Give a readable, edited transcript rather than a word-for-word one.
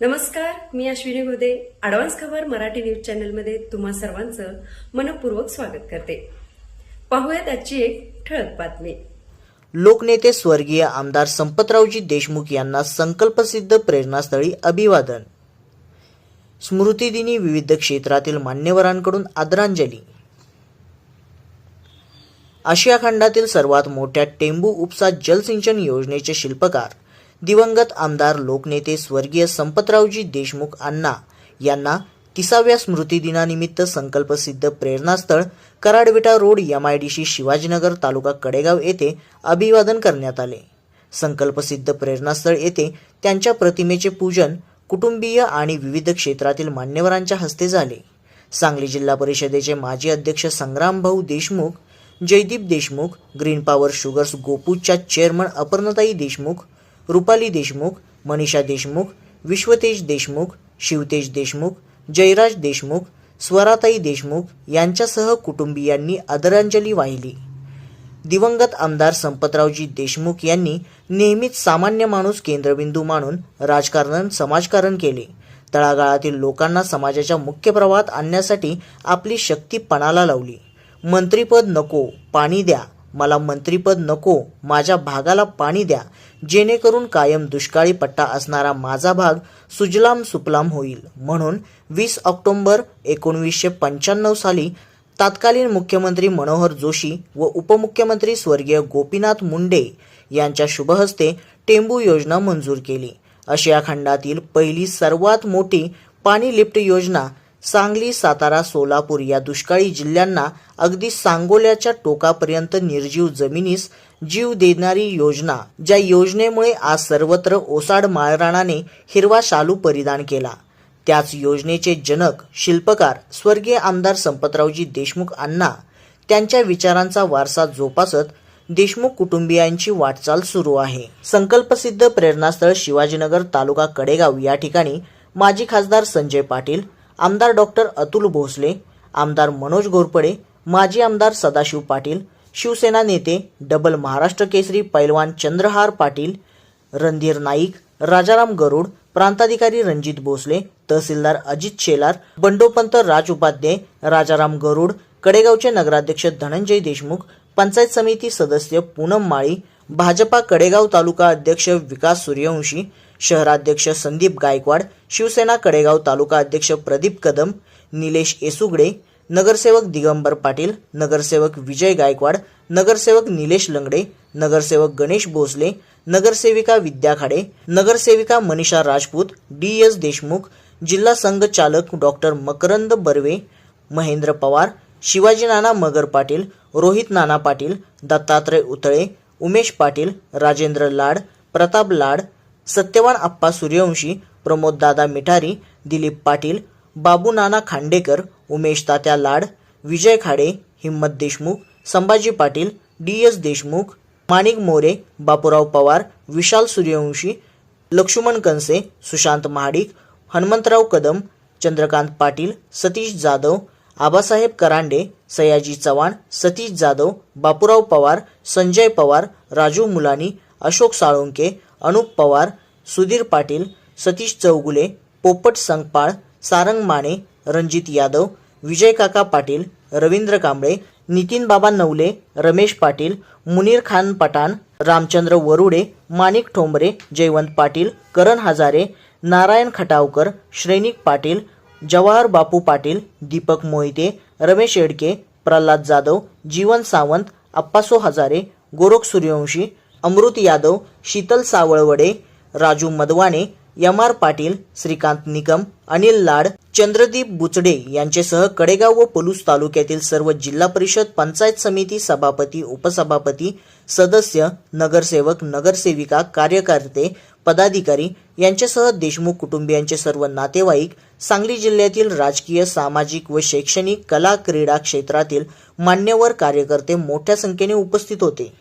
नमस्कार, मी अश्विनी गोदे. ॲडव्हान्स खबर मराठी न्यूज चॅनलमध्ये तुम्हा सर्वांचं मनपूर्वक स्वागत करते. पाहूयात आजची एक ठळक बातमी. लोकनेते स्वर्गीय आमदार संपतरावजी देशमुख यांना संकल्पसिद्ध प्रेरणास्थळी अभिवादन. स्मृतिदिनी विविध क्षेत्रातील मान्यवरांकडून आदरांजली. आशिया खंडातील सर्वात मोठ्या टेंबू उपसा जलसिंचन योजनेचे शिल्पकार दिवंगत आमदार लोकनेते स्वर्गीय संपतरावजी देशमुख अण्णा यांना 30व्या स्मृतिदिनानिमित्त संकल्पसिद्ध प्रेरणास्थळ कराडविटा रोड MIDC शिवाजीनगर तालुका कडेगाव येथे अभिवादन करण्यात आले. संकल्पसिद्ध प्रेरणास्थळ येथे त्यांच्या प्रतिमेचे पूजन कुटुंबीय आणि विविध क्षेत्रातील मान्यवरांच्या हस्ते झाले. सांगली जिल्हा परिषदेचे माजी अध्यक्ष Sangrambhau Deshmukh, Jaydeep Deshmukh, green power sugars गोपूच्या चेअरमन अपर्णताई देशमुख, रुपाली देशमुख, मनीषा देशमुख, विश्वतेज देशमुख, शिवतेज देशमुख, जयराज देशमुख, स्वराताई देशमुख यांच्यासह कुटुंबीयांनी आदरांजली वाहिली. दिवंगत आमदार संपतरावजी देशमुख यांनी नेहमीच सामान्य माणूस केंद्रबिंदू मानून राजकारण समाजकारण केले. तळागाळातील लोकांना समाजाच्या मुख्य प्रवाहात आणण्यासाठी आपली शक्ती पणाला लावली. मंत्रीपद नको, पाणी द्या, मला मंत्रीपद नको, माझ्या भागाला पाणी द्या, जेणेकरून कायम दुष्काळी पट्टा असणारा माझा भाग सुजलाम सुफलाम होईल, म्हणून 20 ऑक्टोबर 1995 साली तत्कालीन मुख्यमंत्री मनोहर जोशी व उपमुख्यमंत्री स्वर्गीय गोपीनाथ मुंडे यांच्या शुभहस्ते टेंबू योजना मंजूर केली. आशिया खंडातील पहिली सर्वात मोठी पाणी लिफ्ट योजना सांगली, सातारा, सोलापूर या दुष्काळी जिल्ह्यांना अगदी सांगोल्याच्या टोकापर्यंत निर्जीव जमिनीस जीव देणारी योजना, ज्या योजनेमुळे आज सर्वत्र ओसाड माळरानाने हिरवा शालू परिधान केला. त्याच योजनेचे जनक शिल्पकार स्वर्गीय आमदार संपतरावजी देशमुख अण्णा त्यांच्या विचारांचा वारसा जोपासत देशमुख कुटुंबियांची वाटचाल सुरू आहे. संकल्पसिद्ध प्रेरणास्थळ शिवाजीनगर तालुका कडेगाव या ठिकाणी माजी खासदार संजय पाटील, आमदार डॉक्टर अतुल भोसले, आमदार मनोज घोरपडे, माजी आमदार सदाशिव पाटील, शिवसेना नेते डबल महाराष्ट्र केसरी पैलवान चंद्रहार पाटील, रणधीर नाईक, राजाराम गरुड, प्रांताधिकारी रणजित भोसले, तहसीलदार अजित शेलार, बंडोपंत राज उपाध्याय, राजाराम गरुड, कडेगावचे नगराध्यक्ष धनंजय देशमुख, पंचायत समिती सदस्य पूनम माळी, भाजपा कडेगाव तालुका अध्यक्ष विकास सूर्यवंशी, शहराध्यक्ष संदीप गायकवाड, शिवसेना कडेगाव तालुका अध्यक्ष प्रदीप कदम, निलेश येसुगडे, नगरसेवक दिगंबर पाटील, नगरसेवक विजय गायकवाड, नगरसेवक निलेश लंगडे, नगरसेवक गणेश भोसले, नगरसेविका विद्या खाडे, नगरसेविका मनीषा राजपूत, DS देशमुख, जिल्हा संघ चालक डॉक्टर मकरंद बर्वे, महेंद्र पवार, शिवाजी नाना मगर पाटील, रोहित नाना पाटील, दत्तात्रय उतळे, उमेश पाटील, राजेंद्र लाड, प्रताप लाड, सत्यवान आप्पा सूर्यवंशी, प्रमोद दादा मिठारी, दिलीप पाटील, बाबू नाना खांडेकर, उमेश तात्या लाड, विजय खाडे, हिम्मत देशमुख, संभाजी पाटील, DS देशमुख, माणिक मोरे, बापूराव पवार, विशाल सूर्यवंशी, लक्ष्मण कंसे, सुशांत महाडिक, हनुमंतराव कदम, चंद्रकांत पाटील, सतीश जाधव, आबासाहेब करांडे, सयाजी चव्हाण, सतीश जाधव, बापूराव पवार, संजय पवार, राजू मुलानी, अशोक साळुंके, अनुप पवार, सुधीर पाटील, सतीश चौगुले, पोपट संगपाळ, सारंग माने, रणजित यादव, विजय काका पाटील, रवींद्र कांबळे, नितीन बाबा नवले, रमेश पाटील, मुनीर खान पठाण, रामचंद्र वरुडे, माणिक ठोंबरे, जयवंत पाटील, करण हजारे, नारायण खटावकर, श्रेनिक पाटील, जवाहर बापू पाटील, दीपक मोहिते, रमेश येडके, प्रल्हाद जाधव, जीवन सावंत, अप्पासो हजारे, गोरख सूर्यवंशी, अमृत यादव, शीतल सावळवडे, राजू मदवाने, MR पाटील, श्रीकांत निकम, अनिल लाड, चंद्रदीप बुचडे यांच्यासह कडेगाव व पलूस तालुक्यातील सर्व जिल्हा परिषद, पंचायत समिती सभापती, उपसभापती, सदस्य, नगरसेवक, नगरसेविका, कार्यकर्ते, पदाधिकारी यांच्यासह देशमुख कुटुंबियांचे सर्व नातेवाईक, सांगली जिल्ह्यातील राजकीय, सामाजिक व शैक्षणिक, कला, क्रीडा क्षेत्रातील मान्यवर कार्यकर्ते मोठ्या संख्येने उपस्थित होते.